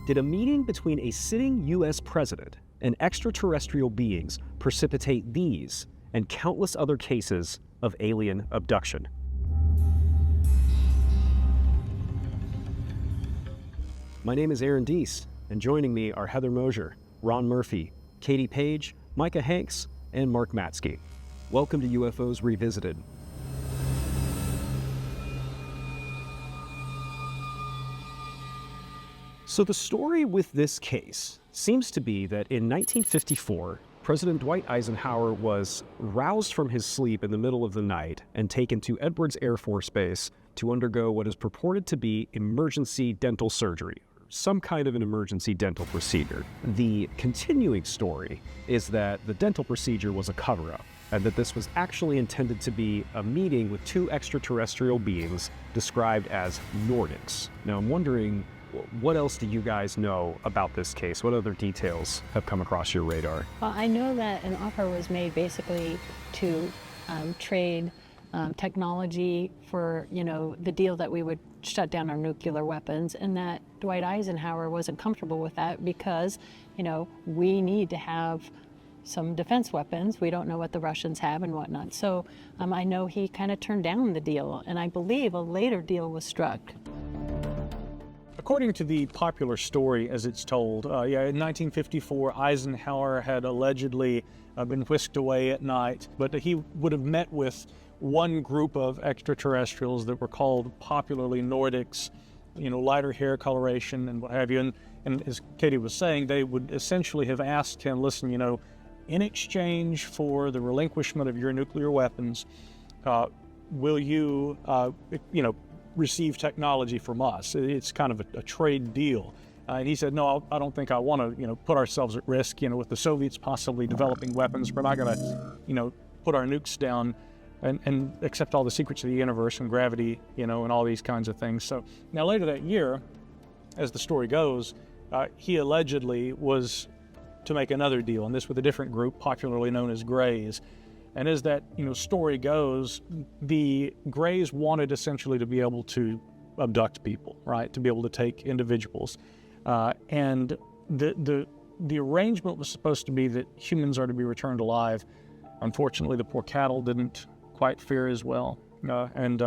Did a meeting between a sitting U.S. president and extraterrestrial beings precipitate these and countless other cases of alien abduction? My name is Aaron Deese, and joining me are Heather Mosier, Ron Murphy, Katie Page, Micah Hanks, and Mark Matsky. Welcome to UFOs Revisited. So the story with this case seems to be that in 1954, President Dwight Eisenhower was roused from his sleep in the middle of the night and taken to Edwards Air Force Base to undergo what is purported to be emergency dental surgery, some kind of an emergency dental procedure. The continuing story is that the dental procedure was a cover-up, and that this was actually intended to be a meeting with two extraterrestrial beings described as Nordics. Now I'm wondering, what else do you guys know about this case? What other details have come across your radar? Well, I know that an offer was made basically to trade technology for, the deal that we would shut down our nuclear weapons, and that Dwight Eisenhower wasn't comfortable with that because, we need to have some defense weapons. We don't know what the Russians have and whatnot. So I know he kind of turned down the deal, and I believe a later deal was struck. According to the popular story as it's told, in 1954, Eisenhower had allegedly been whisked away at night, but he would have met with one group of extraterrestrials that were called popularly Nordics, lighter hair coloration and what have you. And as Katie was saying, they would essentially have asked him, listen, in exchange for the relinquishment of your nuclear weapons, will you, receive technology from us? It's kind of a trade deal. And he said, no, I don't think I want to, put ourselves at risk, with the Soviets possibly developing weapons. We're not going to, put our nukes down and accept all the secrets of the universe and gravity, and all these kinds of things. So now later that year, as the story goes, he allegedly was to make another deal, and this with a different group, popularly known as Greys. And as that story goes, the Greys wanted essentially to be able to abduct people, right? To be able to take individuals, and the arrangement was supposed to be that humans are to be returned alive. Unfortunately, the poor cattle didn't quite fare as well, and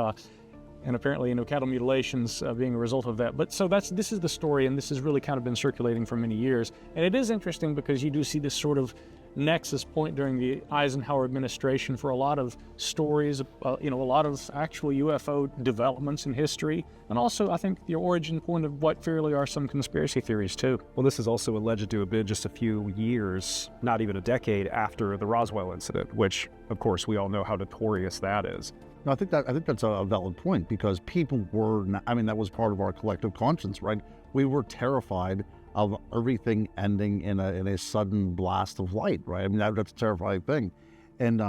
apparently cattle mutilations being a result of that. But so this is the story, and this has really kind of been circulating for many years. And it is interesting because you do see this sort of nexus point during the Eisenhower administration for a lot of stories, a lot of actual UFO developments in history, and also I think the origin point of what fairly are some conspiracy theories too. Well, this is also alleged to have been just a few years, not even a decade, after the Roswell incident, which of course we all know how notorious that is. No, I think that's a valid point, because people were, that was part of our collective conscience, right? We were terrified of everything ending in a sudden blast of light, right? That's a terrifying thing. And,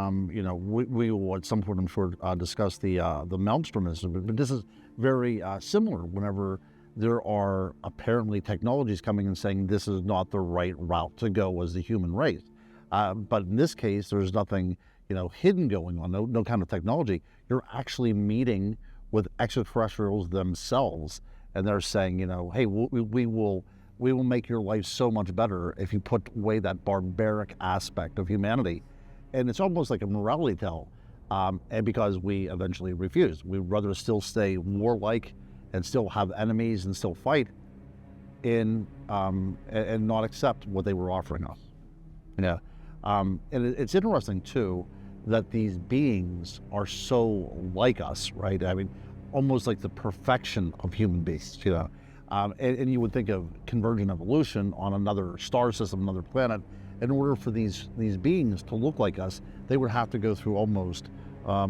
we will at some point, I'm sure, discuss the Maelstrom incident, but this is very similar whenever there are apparently technologies coming and saying this is not the right route to go as the human race. But in this case, there's nothing, hidden going on, no kind of technology. You're actually meeting with extraterrestrials themselves, and they're saying, hey, we will make your life so much better if you put away that barbaric aspect of humanity. And it's almost like a morality tale, and because we eventually refused. We'd rather still stay warlike and still have enemies and still fight and not accept what they were offering us. And it's interesting too that these beings are so like us, right? Almost like the perfection of human beings, and you would think of convergent evolution on another star system, another planet. In order for these beings to look like us, they would have to go through almost a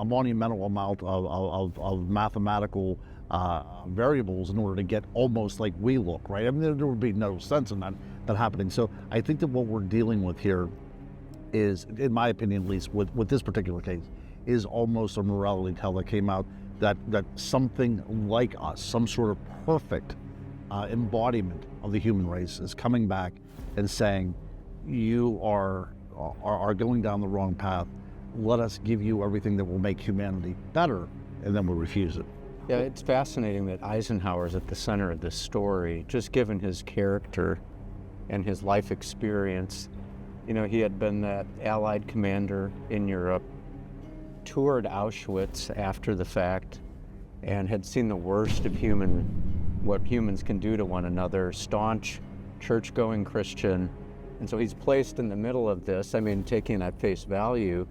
monumental amount of mathematical variables in order to get almost like we look, right? There would be no sense in that happening. So I think that what we're dealing with here is, in my opinion at least, with this particular case, is almost a morality tale that came out that something like us, some sort of perfect embodiment of the human race is coming back and saying, you are going down the wrong path. Let us give you everything that will make humanity better, and then we'll refuse it. Yeah, it's fascinating that Eisenhower's at the center of this story, just given his character and his life experience. You know, he had been that Allied commander in Europe, toured Auschwitz after the fact, and had seen the worst of what humans can do to one another, staunch, church-going Christian. And so he's placed in the middle of this. I mean, taking at face value,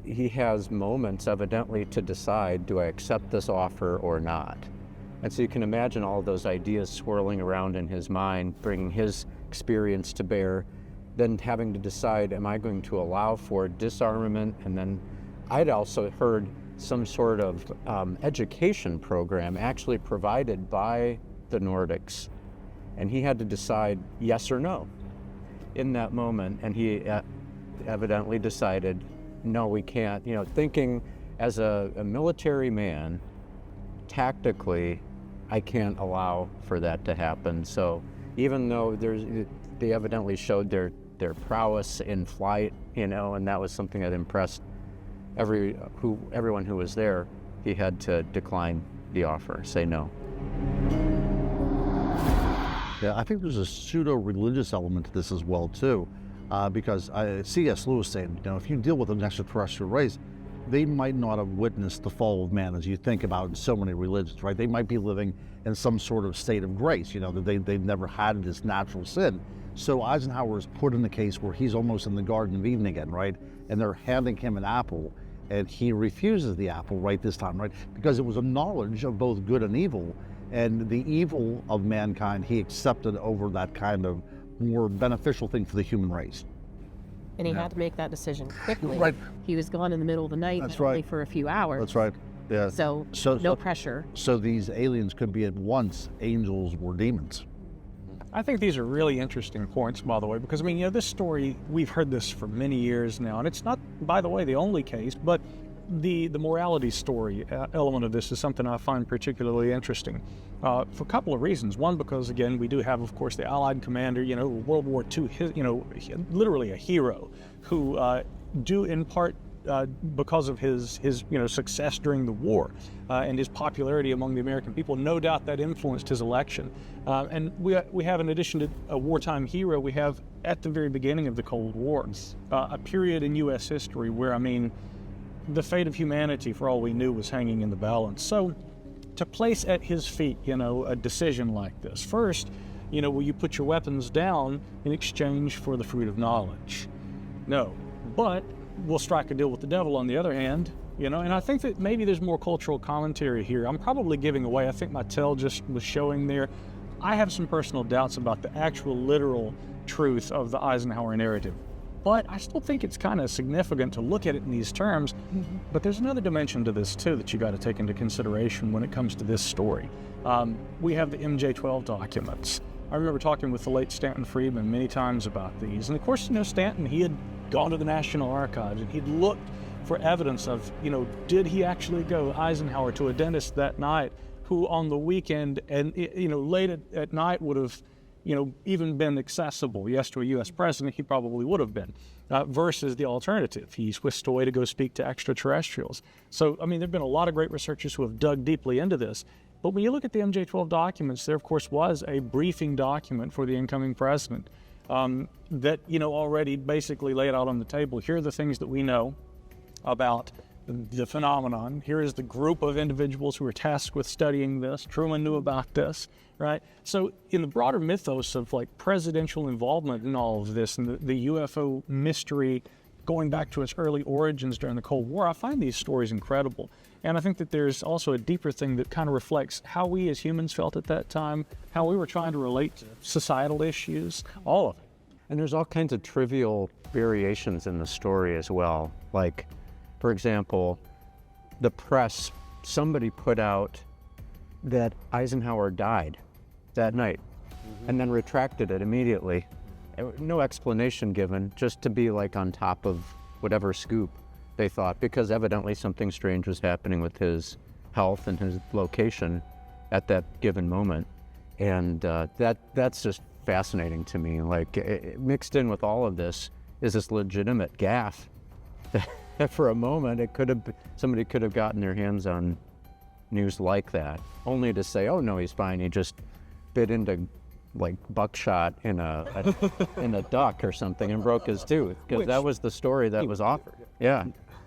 he has moments evidently to decide, do I accept this offer or not? And so you can imagine all those ideas swirling around in his mind, bringing his experience to bear, then having to decide, am I going to allow for disarmament? And then I'd also heard some sort of education program actually provided by the Nordics. And he had to decide yes or no in that moment. And he evidently decided, no, we can't. You know, thinking as a military man, tactically, I can't allow for that to happen. So even though they evidently showed their prowess in flight, you know, and that was something that impressed everyone who was there, he had to decline the offer, say no. Yeah, I think there's a pseudo-religious element to this as well, too, because C.S. Lewis said, you know, if you deal with an extraterrestrial race, they might not have witnessed the fall of man as you think about in so many religions, right? They might be living in some sort of state of grace, you know, that they've never had this natural sin. So Eisenhower is put in the case where he's almost in the Garden of Eden again, right? And they're handing him an apple, and he refuses the apple right this time, right? Because it was a knowledge of both good and evil, and the evil of mankind he accepted over that kind of more beneficial thing for the human race. And he had to make that decision quickly. Right. He was gone in the middle of the night, That's not right. only for a few hours. That's right. Yeah. So no pressure. So these aliens could be at once angels or demons. I think these are really interesting points, by the way, because, I mean, you know, this story, we've heard this for many years now, and it's not, by the way, the only case, but the morality story element of this is something I find particularly interesting for a couple of reasons. One, because, again, we do have, of course, the Allied commander, you know, World War II, literally a hero who do in part because of his success during the war and his popularity among the American people, no doubt that influenced his election. And we have, in addition to a wartime hero, we have at the very beginning of the Cold War, a period in U.S. history where, I mean, the fate of humanity, for all we knew, was hanging in the balance. So to place at his feet, you know, a decision like this, first, you know, will you put your weapons down in exchange for the fruit of knowledge? No, but we'll strike a deal with the devil on the other hand, you know, and I think that maybe there's more cultural commentary here. I'm probably giving away, I think my tell just was showing there. I have some personal doubts about the actual literal truth of the Eisenhower narrative, but I still think it's kind of significant to look at it in these terms. But there's another dimension to this too that you got to take into consideration when it comes to this story. We have the MJ-12 documents. I remember talking with the late Stanton Friedman many times about these, and of course, you know, Stanton, he had gone to the National Archives and he'd looked for evidence of, you know, did he actually go, Eisenhower, to a dentist that night who on the weekend and, you know, late at night would have, you know, even been accessible. Yes, to a U.S. president, he probably would have been, versus the alternative. He's whisked away to go speak to extraterrestrials. So, I mean, there have been a lot of great researchers who have dug deeply into this. But when you look at the MJ-12 documents, there, of course, was a briefing document for the incoming president that, you know, already basically laid out on the table. Here are the things that we know about the phenomenon. Here is the group of individuals who were tasked with studying this. Truman knew about this, right? So in the broader mythos of like presidential involvement in all of this and the UFO mystery going back to its early origins during the Cold War, I find these stories incredible. And I think that there's also a deeper thing that kind of reflects how we as humans felt at that time, how we were trying to relate to societal issues, all of it. And there's all kinds of trivial variations in the story as well. Like, for example, the press, somebody put out that Eisenhower died that night and then retracted it immediately. No explanation given, just to be like on top of whatever scoop they thought, because evidently something strange was happening with his health and his location at that given moment. And that's just fascinating to me. Like, mixed in with all of this is this legitimate gaffe that for a moment somebody could have gotten their hands on news like that, only to say, oh no, he's fine, he just bit into like buckshot in a in a duck or something and broke his tooth, because that was the story that was offered. Yeah.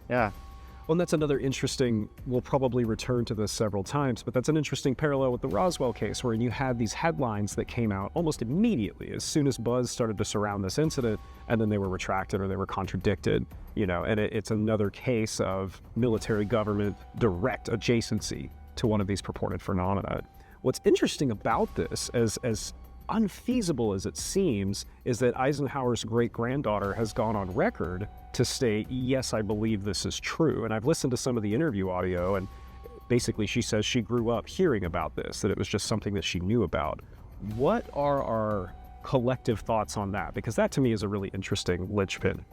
Well, and that's another interesting, we'll probably return to this several times, but that's an interesting parallel with the Roswell case, where you had these headlines that came out almost immediately as soon as buzz started to surround this incident, and then they were retracted or they were contradicted, and it's another case of military government direct adjacency to one of these purported phenomena. What's interesting about this, as unfeasible as it seems, is that Eisenhower's great-granddaughter has gone on record to state, yes, I believe this is true. And I've listened to some of the interview audio, and basically she says she grew up hearing about this, that it was just something that she knew about. What are our collective thoughts on that? Because that to me is a really interesting linchpin.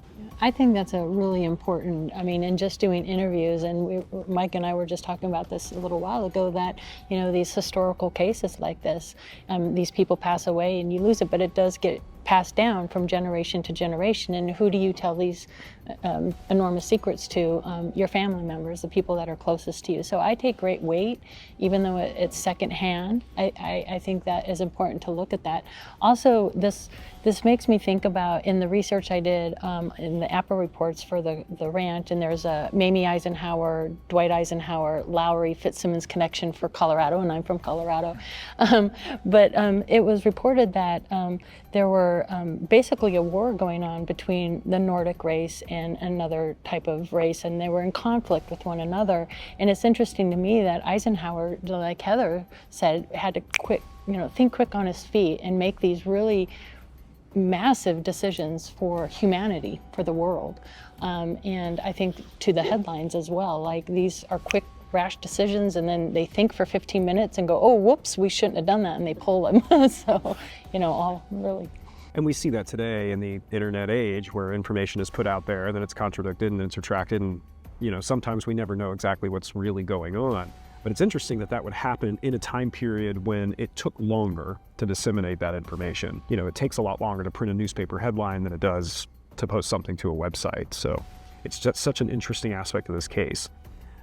I think that's a really important, in just doing interviews, and Mike and I were just talking about this a little while ago, that, these historical cases like this, these people pass away and you lose it, but it does get passed down from generation to generation. And who do you tell these enormous secrets to? Your family members, the people that are closest to you. So I take great weight, even though it's secondhand. I think that is important to look at that. Also, this makes me think about, in the research I did in the APA reports for the ranch, and there's a Mamie Eisenhower, Dwight Eisenhower, Lowry Fitzsimmons connection for Colorado, and I'm from Colorado. But it was reported that there were basically a war going on between the Nordic race and another type of race, and they were in conflict with one another. And it's interesting to me that Eisenhower, like Heather said, had to think quick on his feet and make these really massive decisions for humanity, for the world. And I think to the headlines as well, like these are quick, rash decisions, and then they think for 15 minutes and go, oh, whoops, we shouldn't have done that, and they pull them. So, all really. And we see that today in the internet age, where information is put out there, then it's contradicted and it's retracted, and sometimes we never know exactly what's really going on. But it's interesting that that would happen in a time period when it took longer to disseminate that information. It takes a lot longer to print a newspaper headline than it does to post something to a website. So it's just such an interesting aspect of this case.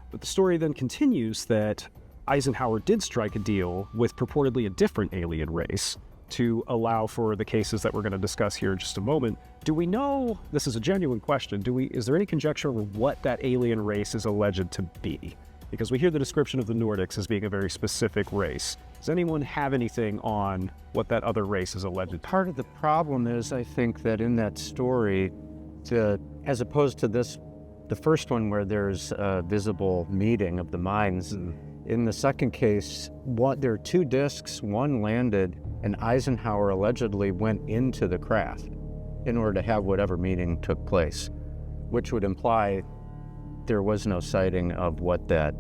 But the story then continues that Eisenhower did strike a deal with purportedly a different alien race to allow for the cases that we're going to discuss here in just a moment. Do we know, this is a genuine question, is there any conjecture over what that alien race is alleged to be? Because we hear the description of the Nordics as being a very specific race. Does anyone have anything on what that other race is alleged? Part of the problem is, I think, that in that story, as opposed to the first one where there's a visible meeting of the minds, in the second case, there are two discs, one landed, and Eisenhower allegedly went into the craft in order to have whatever meeting took place, which would imply there was no sighting of what that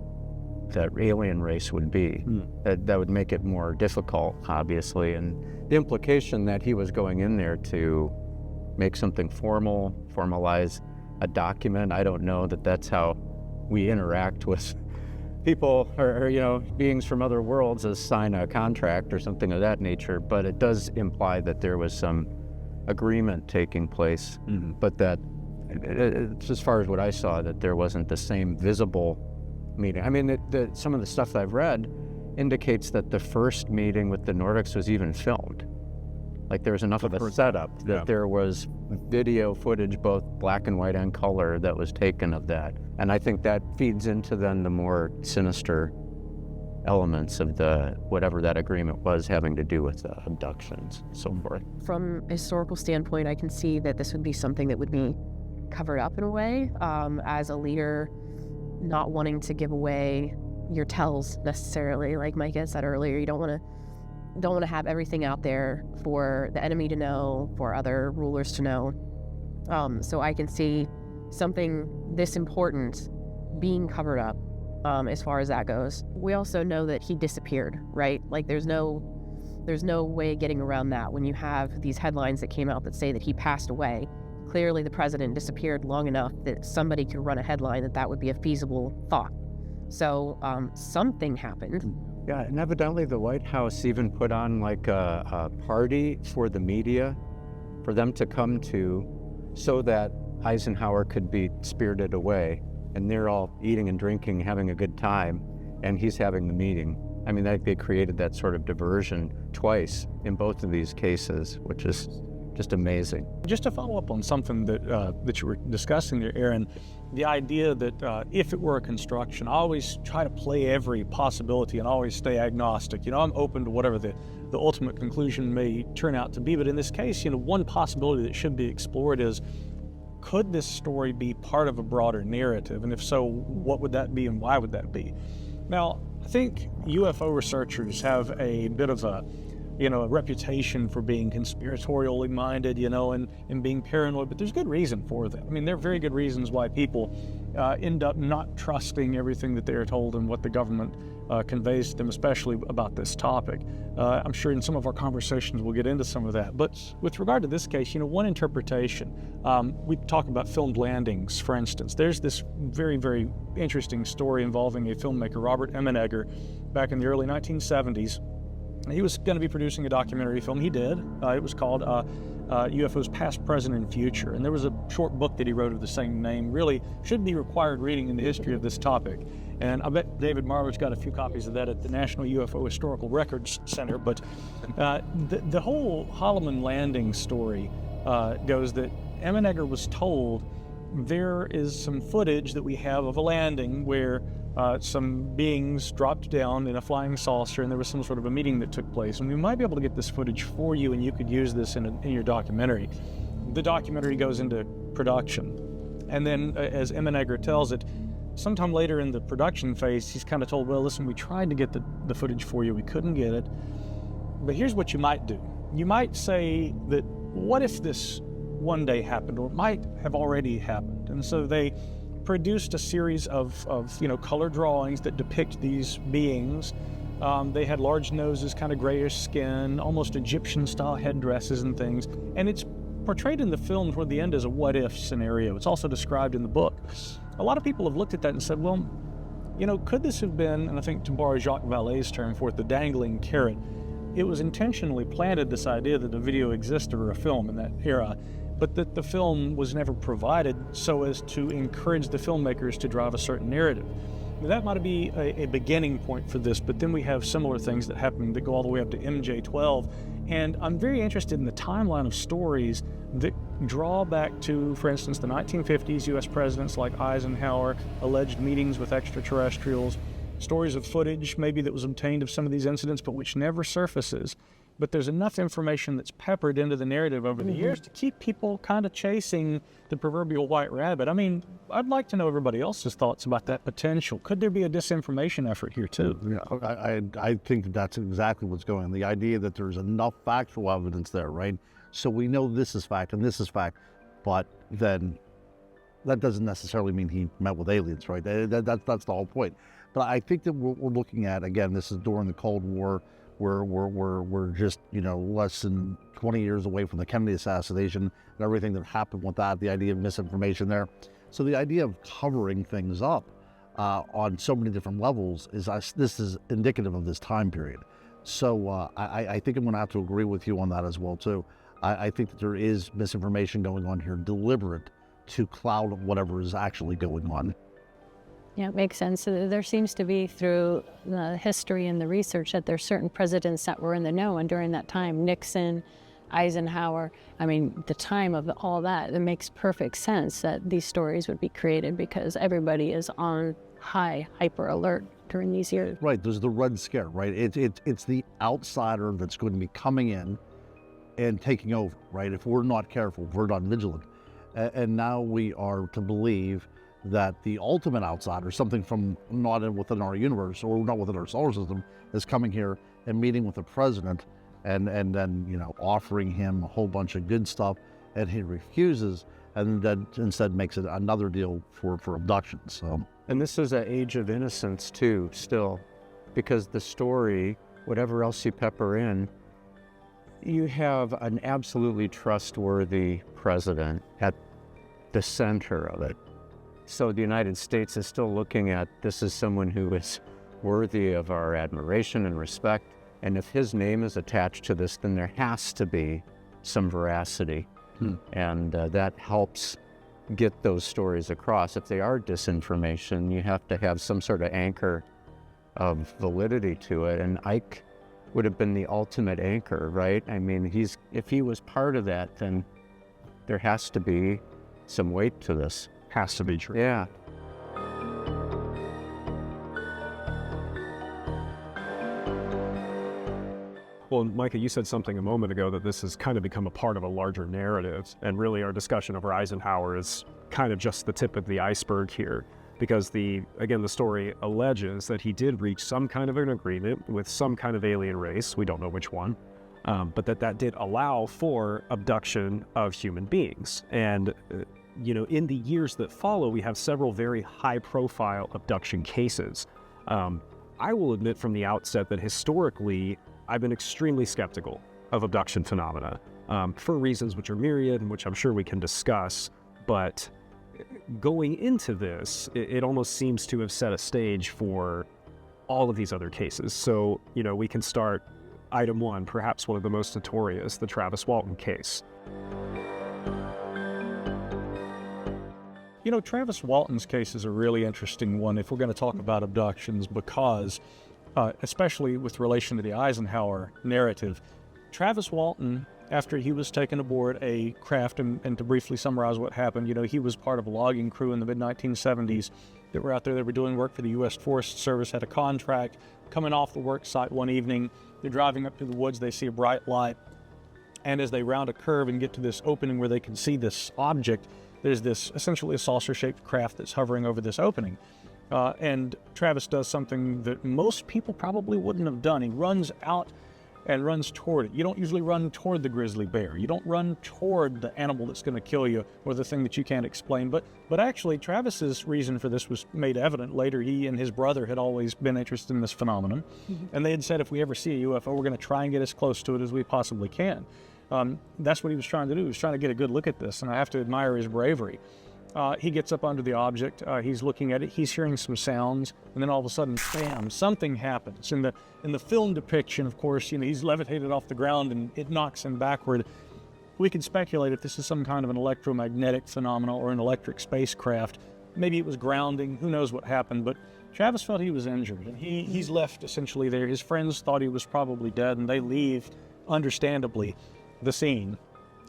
alien race would be. That would make it more difficult, obviously, and the implication that he was going in there to make something formalize a document. I don't know that that's how we interact with people or beings from other worlds, as sign a contract or something of that nature, but it does imply that there was some agreement taking place, but that it's, as far as what I saw, that there wasn't the same visible meeting. Some of the stuff that I've read indicates that the first meeting with the Nordics was even filmed. Like there was enough of a setup that there was video footage, both black and white and color, that was taken of that. And I think that feeds into then the more sinister elements of whatever that agreement was, having to do with abductions and so forth. From a historical standpoint, I can see that this would be something that would be covered up in a way, as a leader, not wanting to give away your tells necessarily. Like Mike had said earlier, you don't want to have everything out there for the enemy to know, for other rulers to know. So I can see something this important being covered up, as far as that goes. We also know that he disappeared, right? Like there's no way getting around that. When you have these headlines that came out that say that he passed away, clearly the president disappeared long enough that somebody could run a headline that would be a feasible thought. So something happened. Yeah, and evidently the White House even put on like a party for the media, for them to come to, so that Eisenhower could be spirited away. And they're all eating and drinking, having a good time. and he's having the meeting. I mean, they created that sort of diversion twice in both of these cases, which is just amazing. Just to follow up on something that you were discussing there, Aaron, the idea that if it were a construction, I always try to play every possibility and always stay agnostic. I'm open to whatever the ultimate conclusion may turn out to be. But in this case, one possibility that should be explored is, could this story be part of a broader narrative? And if so, what would that be and why would that be? Now, I think UFO researchers have a bit of a reputation for being conspiratorially minded, and being paranoid, but there's good reason for that. I mean, there are very good reasons why people end up not trusting everything that they are told and what the government conveys to them, especially about this topic. I'm sure in some of our conversations we'll get into some of that. But with regard to this case, one interpretation, we talk about filmed landings, for instance. There's this very, very interesting story involving a filmmaker, Robert Emenegger, back in the early 1970s. He was going to be producing a documentary film. He did. It was called UFOs Past, Present, and Future. And there was a short book that he wrote of the same name. Really should be required reading in the history of this topic. And I bet David Marler's got a few copies of that at the National UFO Historical Records Center. But the whole Holloman landing story goes that Emenegger was told there is some footage that we have of a landing where some beings dropped down in a flying saucer, and there was some sort of a meeting that took place. And we might be able to get this footage for you, and you could use this in your documentary. The documentary goes into production. And then, as Emenegger tells it, sometime later in the production phase, he's kind of told, well, listen, we tried to get the footage for you. We couldn't get it. But here's what you might do. You might say that, what if this one day happened, or it might have already happened? And so they produced a series of color drawings that depict these beings. They had large noses, kind of grayish skin, almost Egyptian-style headdresses and things. And it's portrayed in the film toward the end as a what-if scenario. It's also described in the book. A lot of people have looked at that and said, well, could this have been, and I think to borrow Jacques Vallée's term for it, the dangling carrot? It was intentionally planted, this idea that a video existed or a film in that era, but that the film was never provided so as to encourage the filmmakers to drive a certain narrative. Now, that might be a beginning point for this, but then we have similar things that happen that go all the way up to MJ-12. And I'm very interested in the timeline of stories that draw back to, for instance, the 1950s U.S. presidents like Eisenhower, alleged meetings with extraterrestrials, stories of footage maybe that was obtained of some of these incidents, but which never surfaces. But there's enough information that's peppered into the narrative over the years to keep people kind of chasing the proverbial white rabbit. I mean, I'd like to know everybody else's thoughts about that potential. Could there be a disinformation effort here too? Yeah, I think that's exactly what's going on. The idea that there's enough factual evidence there, right? So we know this is fact and this is fact, but then that doesn't necessarily mean he met with aliens, right? That's the whole point. But I think that we're looking at, again, this is during the Cold War. We're just, less than 20 years away from the Kennedy assassination and everything that happened with that, the idea of misinformation there. So the idea of covering things up on so many different levels this is indicative of this time period. So I think I'm going to have to agree with you on that as well, too. I think that there is misinformation going on here, deliberate to cloud whatever is actually going on. Yeah, it makes sense. So there seems to be, through the history and the research, that there's certain presidents that were in the know, and during that time, Nixon, Eisenhower, the time of all that, it makes perfect sense that these stories would be created because everybody is on high hyper alert during these years. Right, there's the Red Scare, right? It's the outsider that's going to be coming in and taking over, right? If we're not careful, if we're not vigilant. And now we are to believe that the ultimate outsider, something from not within our universe or not within our solar system, is coming here and meeting with the president and then, offering him a whole bunch of good stuff, and he refuses, and then instead makes it another deal for abductions. So. And this is an age of innocence too, still, because the story, whatever else you pepper in, you have an absolutely trustworthy president at the center of it. So the United States is still looking at this as someone who is worthy of our admiration and respect. And if his name is attached to this, then there has to be some veracity. And that helps get those stories across. If they are disinformation, you have to have some sort of anchor of validity to it. And Ike would have been the ultimate anchor, right? I mean, if he was part of that, then there has to be some weight to this. Has to be true. Yeah. Well, Micah, you said something a moment ago that this has kind of become a part of a larger narrative, and really our discussion over Eisenhower is kind of just the tip of the iceberg here, because the story alleges that he did reach some kind of an agreement with some kind of alien race, we don't know which one, but that did allow for abduction of human beings. And in the years that follow, we have several very high-profile abduction cases. I will admit from the outset that historically, I've been extremely skeptical of abduction phenomena for reasons which are myriad and which I'm sure we can discuss. But going into this, it almost seems to have set a stage for all of these other cases. So, we can start item one, perhaps one of the most notorious, the Travis Walton case. Travis Walton's case is a really interesting one if we're going to talk about abductions, because especially with relation to the Eisenhower narrative, Travis Walton, after he was taken aboard a craft, and to briefly summarize what happened, he was part of a logging crew in the mid-1970s that were out there. They were doing work for the U.S. Forest Service, had a contract. Coming off the work site one evening, they're driving up through the woods, they see a bright light, and as they round a curve and get to this opening where they can see this object, there's this essentially a saucer-shaped craft that's hovering over this opening. And Travis does something that most people probably wouldn't have done. He runs out and runs toward it. You don't usually run toward the grizzly bear. You don't run toward the animal that's going to kill you or the thing that you can't explain. But actually, Travis's reason for this was made evident later. He and his brother had always been interested in this phenomenon. And they had said, if we ever see a UFO, we're going to try and get as close to it as we possibly can. That's what he was trying to do. He was trying to get a good look at this, and I have to admire his bravery. He gets up under the object, he's looking at it, he's hearing some sounds, and then all of a sudden, bam, something happens. In the film depiction, of course, he's levitated off the ground and it knocks him backward. We can speculate if this is some kind of an electromagnetic phenomenon or an electric spacecraft. Maybe it was grounding, who knows what happened, but Travis felt he was injured, and he's left essentially there. His friends thought he was probably dead, and they leave, understandably, the scene.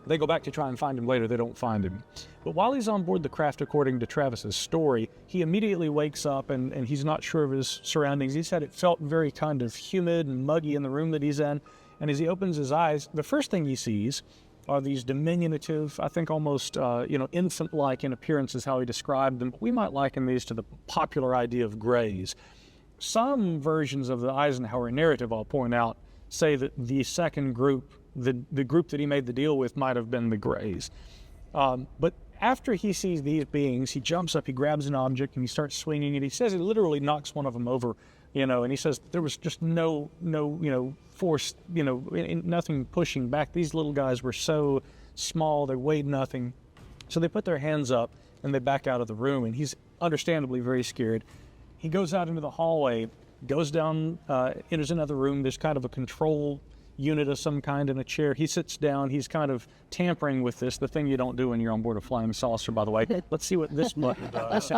They go back to try and find him later. They don't find him. But while he's on board the craft, according to Travis's story, he immediately wakes up and he's not sure of his surroundings. He said it felt very kind of humid and muggy in the room that he's in. And as he opens his eyes, the first thing he sees are these diminutive, I think almost, infant-like in appearance is how he described them. We might liken these to the popular idea of grays. Some versions of the Eisenhower narrative, I'll point out, say that the second group, the group that he made the deal with, might have been the Greys. But after he sees these beings, he jumps up, he grabs an object, and he starts swinging it. He says he literally knocks one of them over, and he says there was just no force, nothing pushing back. These little guys were so small, they weighed nothing. So they put their hands up, and they back out of the room, and he's understandably very scared. He goes out into the hallway, goes down, enters another room. There's kind of a control unit of some kind in a chair. He sits down. He's kind of tampering with this, the thing you don't do when you're on board a flying saucer, by the way. Let's see what this button does.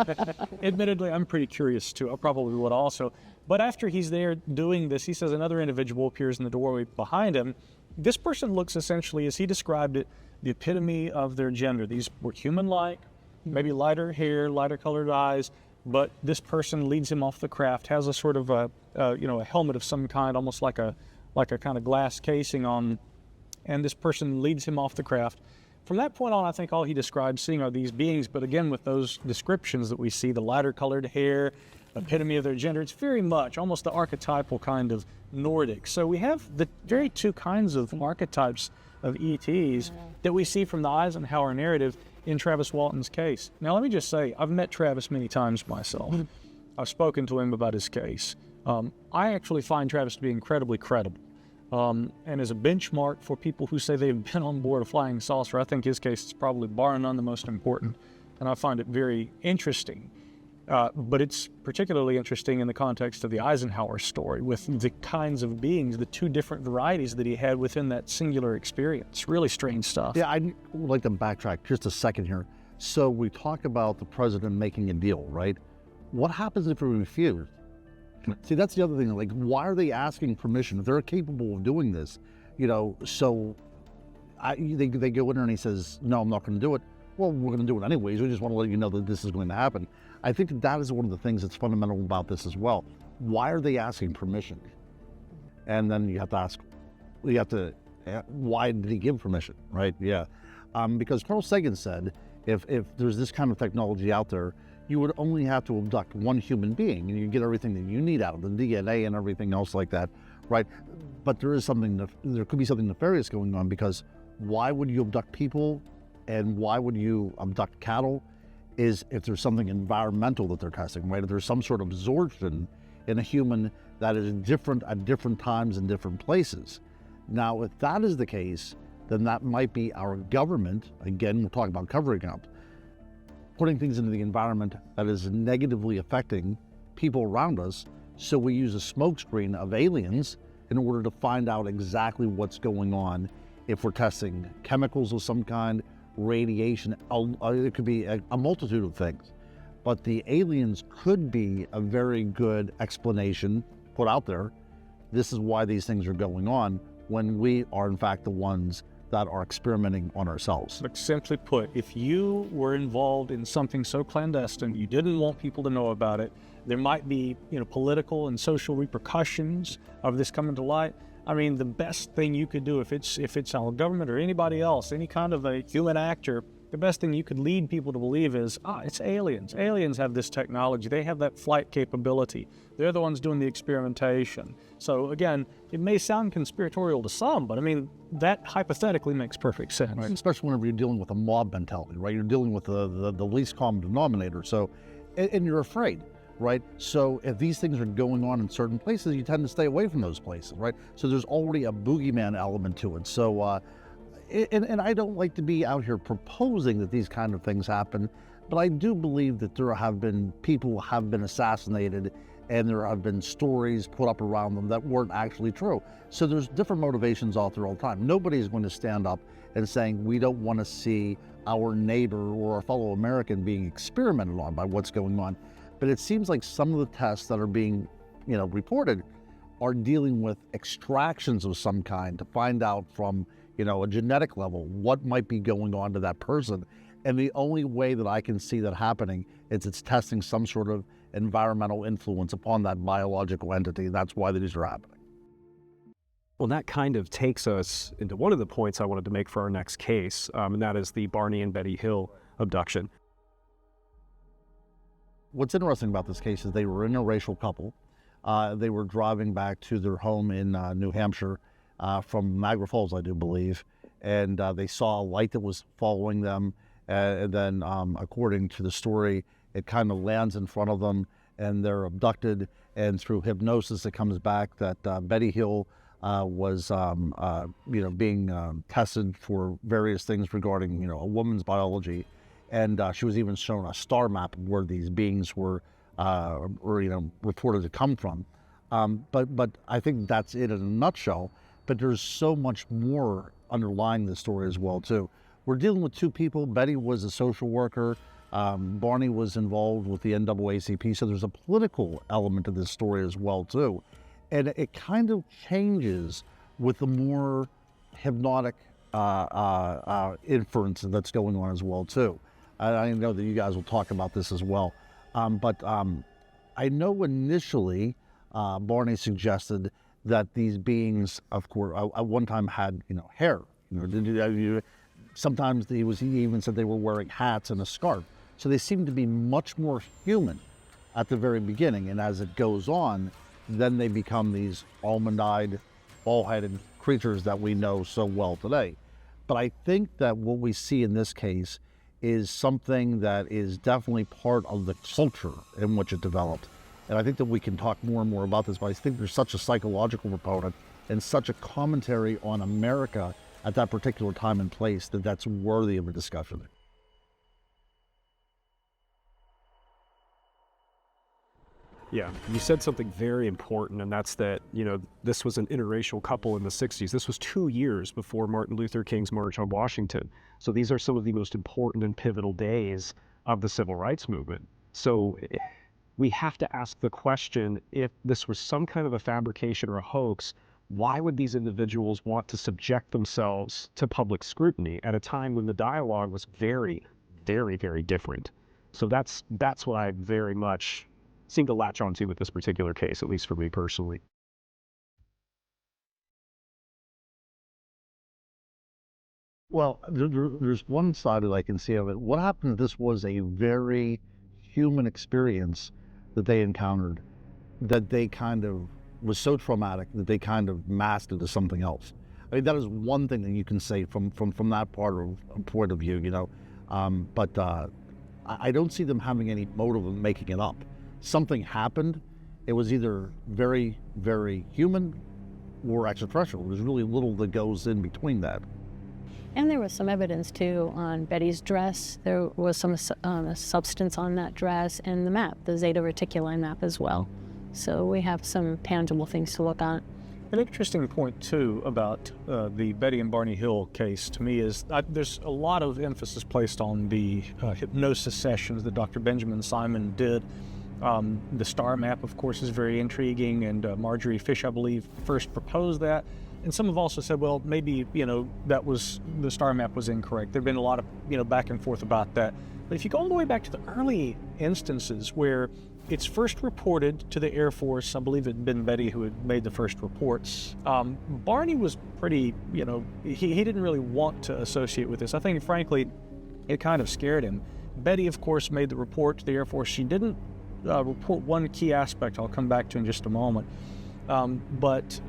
Admittedly, I'm pretty curious too. I probably would also. But after he's there doing this, he says another individual appears in the doorway behind him. This person looks essentially, as he described it, the epitome of their gender. These were human-like, maybe lighter hair, lighter colored eyes, but this person leads him off the craft, has a sort of a helmet of some kind, almost like a kind of glass casing on, and this person leads him off the craft. From that point on, I think all he described seeing are these beings, but again, with those descriptions that we see, the lighter colored hair, epitome of their gender, it's very much almost the archetypal kind of Nordic. So we have the very two kinds of archetypes of ETs that we see from the Eisenhower narrative in Travis Walton's case. Now, let me just say, I've met Travis many times myself. I've spoken to him about his case. I actually find Travis to be incredibly credible. And as a benchmark for people who say they've been on board a flying saucer, I think his case is probably bar none the most important. And I find it very interesting. But it's particularly interesting in the context of the Eisenhower story, with the kinds of beings, the two different varieties that he had within that singular experience. Really strange stuff. Yeah, I'd like to backtrack just a second here. So we talk about the president making a deal, right? What happens if he refused? See, that's the other thing. Like, why are they asking permission if they're capable of doing this? So they go in there and he says, "No, I'm not going to do it." Well, we're going to do it anyways. We just want to let you know that this is going to happen. I think that is one of the things that's fundamental about this as well. Why are they asking permission? And then you have to ask, why did he give permission, right? Yeah, because Carl Sagan said, if there's this kind of technology out there, you would only have to abduct one human being and you get everything that you need out of the DNA and everything else like that, right? But there could be something nefarious going on, because why would you abduct people and why would you abduct cattle is if there's something environmental that they're testing, right? If there's some sort of absorption in a human that is different at different times in different places. Now, if that is the case, then that might be our government, again, we're talking about covering up, putting things into the environment that is negatively affecting people around us. So we use a smokescreen of aliens in order to find out exactly what's going on. If we're testing chemicals of some kind, radiation, it could be a multitude of things. But the aliens could be a very good explanation put out there. This is why these things are going on, when we are in fact the ones that are experimenting on ourselves. But simply put, if you were involved in something so clandestine, you didn't want people to know about it, there might be, political and social repercussions of this coming to light. I mean, the best thing you could do, if it's our government or anybody else, any kind of a human actor, the best thing you could lead people to believe is, it's aliens. Aliens have this technology. They have that flight capability. They're the ones doing the experimentation. So again, it may sound conspiratorial to some, but I mean, that hypothetically makes perfect sense. Right. Especially whenever you're dealing with a mob mentality, right? You're dealing with the least common denominator. So, and you're afraid, right? So if these things are going on in certain places, you tend to stay away from those places, right? So there's already a boogeyman element to it. So, and I don't like to be out here proposing that these kind of things happen, but I do believe that there have been people who have been assassinated and there have been stories put up around them that weren't actually true. So there's different motivations out there all the time. Nobody's going to stand up and saying, we don't want to see our neighbor or our fellow American being experimented on by what's going on. But it seems like some of the tests that are being, reported are dealing with extractions of some kind to find out from, a genetic level, what might be going on to that person. And the only way that I can see that happening is it's testing some sort of environmental influence upon that biological entity. That's why these are happening. Well, that kind of takes us into one of the points I wanted to make for our next case, and that is the Barney and Betty Hill abduction. What's interesting about this case is they were an interracial couple. They were driving back to their home in New Hampshire from Niagara Falls, I do believe, and they saw a light that was following them. And then, according to the story, it kind of lands in front of them, and they're abducted. And through hypnosis, it comes back that Betty Hill was, being tested for various things regarding, a woman's biology, and she was even shown a star map of where these beings were, reported to come from. But I think that's it in a nutshell. But there's so much more underlying the story as well too. We're dealing with two people. Betty was a social worker. Barney was involved with the NAACP. So there's a political element to this story as well too. And it kind of changes with the more hypnotic inference that's going on as well too. I know that you guys will talk about this as well. But I know initially Barney suggested that these beings, of course, at one time had, hair. Sometimes he even said they were wearing hats and a scarf. So they seem to be much more human at the very beginning. And as it goes on, then they become these almond-eyed, ball-headed creatures that we know so well today. But I think that what we see in this case is something that is definitely part of the culture in which it developed. And I think that we can talk more and more about this, but I think there's such a psychological component and such a commentary on America at that particular time and place that that's worthy of a discussion. Yeah, you said something very important, and that's that, this was an interracial couple in the 60s. This was 2 years before Martin Luther King's March on Washington. So these are some of the most important and pivotal days of the civil rights movement. So we have to ask the question, if this was some kind of a fabrication or a hoax, why would these individuals want to subject themselves to public scrutiny at a time when the dialogue was very, very, very different? So that's what I very much seem to latch onto with this particular case, at least for me personally. Well, there's one side that I can see of it. What happened if this was a very human experience that they encountered, that they kind of was so traumatic that they kind of masked it as something else? I mean, that is one thing that you can say from that point of view, you know. But I don't see them having any motive of making it up. Something happened. It was either very, very human or extraterrestrial. There's really little that goes in between that. And there was some evidence too on Betty's dress. There was some substance on that dress, and the map, the Zeta Reticuli map as well. So we have some tangible things to look at. An interesting point too about the Betty and Barney Hill case to me is there's a lot of emphasis placed on the hypnosis sessions that Dr. Benjamin Simon did. The star map, of course, is very intriguing, and Marjorie Fish, I believe, first proposed that. And some have also said, well, maybe, you know, the star map was incorrect. There've been a lot of, you know, back and forth about that. But if you go all the way back to the early instances where it's first reported to the Air Force, I believe it had been Betty who had made the first reports. Barney was pretty, you know, he didn't really want to associate with this. I think, frankly, it kind of scared him. Betty, of course, made the report to the Air Force. She didn't report one key aspect I'll come back to in just a moment. But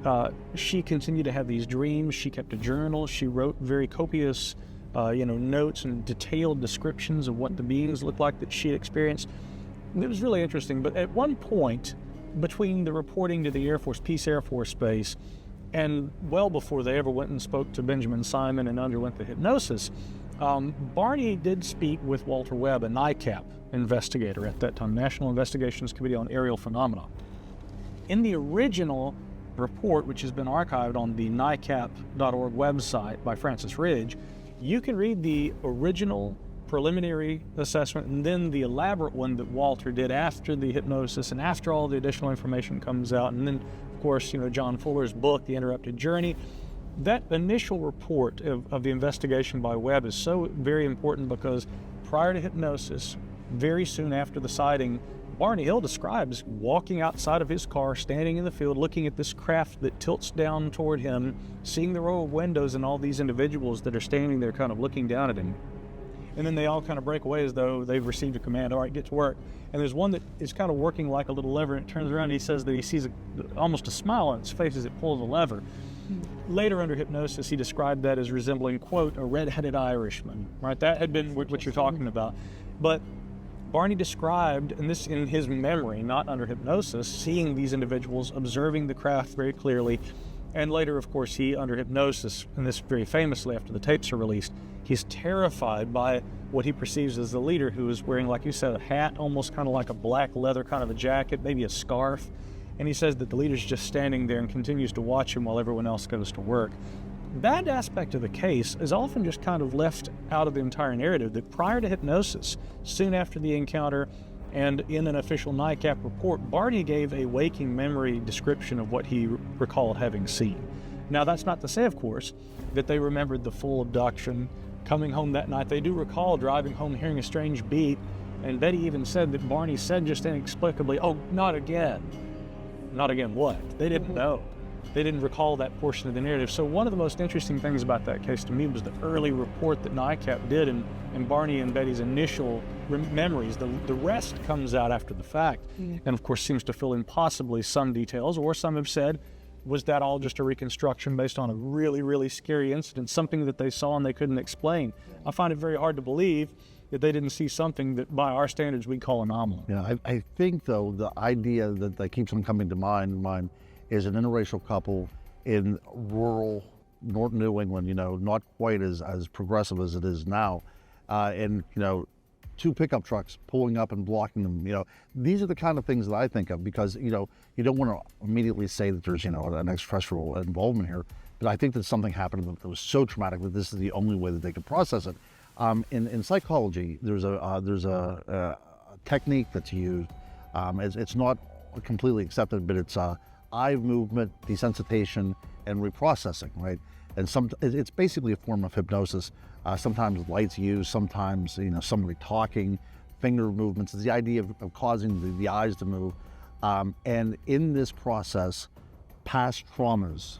she continued to have these dreams. She kept a journal. She wrote very copious, notes and detailed descriptions of what the beings looked like that she had experienced. It was really interesting. But at one point, between the reporting to the Air Force, Peace Air Force Base, and well before they ever went and spoke to Benjamin Simon and underwent the hypnosis, Barney did speak with Walter Webb, a NICAP investigator at that time, National Investigations Committee on Aerial Phenomena. In the original report, which has been archived on the NICAP.org website by Francis Ridge, you can read the original preliminary assessment and then the elaborate one that Walter did after the hypnosis and after all the additional information comes out. And then, of course, John Fuller's book, The Interrupted Journey. That initial report of the investigation by Webb is so very important because prior to hypnosis, very soon after the sighting, Barney Hill describes walking outside of his car, standing in the field, looking at this craft that tilts down toward him, seeing the row of windows and all these individuals that are standing there kind of looking down at him. And then they all kind of break away as though they've received a command, all right, get to work. And there's one that is kind of working like a little lever, and it turns around and he says that he sees almost a smile on its face as it pulls a lever. Later under hypnosis, he described that as resembling, quote, a red-headed Irishman, right? That had been what you're talking about. But Barney described, and this in his memory, not under hypnosis, seeing these individuals, observing the craft very clearly. And later, of course, he, under hypnosis, and this very famously after the tapes are released, he's terrified by what he perceives as the leader, who is wearing, like you said, a hat, almost kind of like a black leather kind of a jacket, maybe a scarf. And he says that the leader's just standing there and continues to watch him while everyone else goes to work. That aspect of the case is often just kind of left out of the entire narrative, that prior to hypnosis, soon after the encounter, and in an official NICAP report, Barney gave a waking memory description of what he recalled having seen. Now, that's not to say, of course, that they remembered the full abduction, coming home that night. They do recall driving home, hearing a strange beat, and Betty even said that Barney said just inexplicably, "Oh, not again." Not again what? They didn't know. They didn't recall that portion of the narrative. So one of the most interesting things about that case to me was the early report that NICAP did and Barney and Betty's initial memories. The rest comes out after the fact, and of course seems to fill in possibly some details, or some have said, was that all just a reconstruction based on a really, really scary incident, something that they saw and they couldn't explain? I find it very hard to believe that they didn't see something that by our standards we call anomalous. Yeah, I think, though, the idea that keeps on coming to mind is an interracial couple in rural North New England, not quite as progressive as it is now, and, two pickup trucks pulling up and blocking them. These are the kind of things that I think of because, you don't want to immediately say that there's, an extraterrestrial involvement here, but I think that something happened that was so traumatic that this is the only way that they could process it. In psychology, there's a technique that's used It's not completely accepted, but it's eye movement, desensitization, and reprocessing, right? And it's basically a form of hypnosis. Sometimes lights used, sometimes somebody talking, finger movements. It's the idea of causing the eyes to move. And in this process, past traumas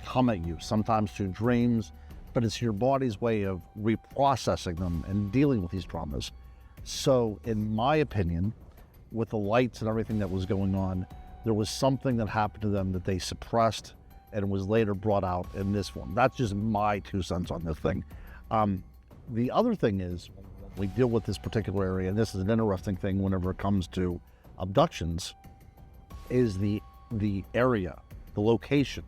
come at you, sometimes through dreams, but it's your body's way of reprocessing them and dealing with these traumas. So in my opinion, with the lights and everything that was going on, there was something that happened to them that they suppressed and was later brought out in this form. That's just my 2 cents on this thing. The other thing is, we deal with this particular area, and this is an interesting thing whenever it comes to abductions, is the area, the location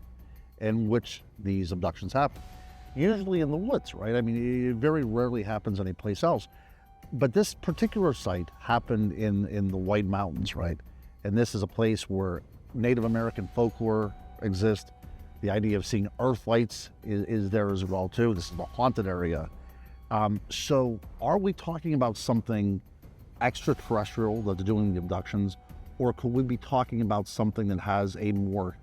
in which these abductions happen. Usually in the woods, right? I mean, it very rarely happens anyplace else. But this particular site happened in the White Mountains, right? And this is a place where Native American folklore exists. The idea of seeing earth lights is there as well too. This is a haunted area. So are we talking about something extraterrestrial that's doing the abductions, or could we be talking about something that has a more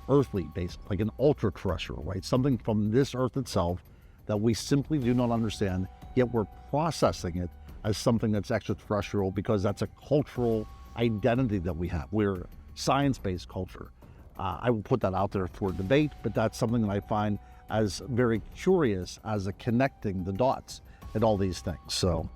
earthly base, like an ultra-terrestrial, right? Something from this earth itself that we simply do not understand, yet we're processing it as something that's extraterrestrial because that's a cultural identity that we have. We're a science-based culture. I will put that out there for debate, but that's something that I find as very curious as a connecting the dots and all these things. So,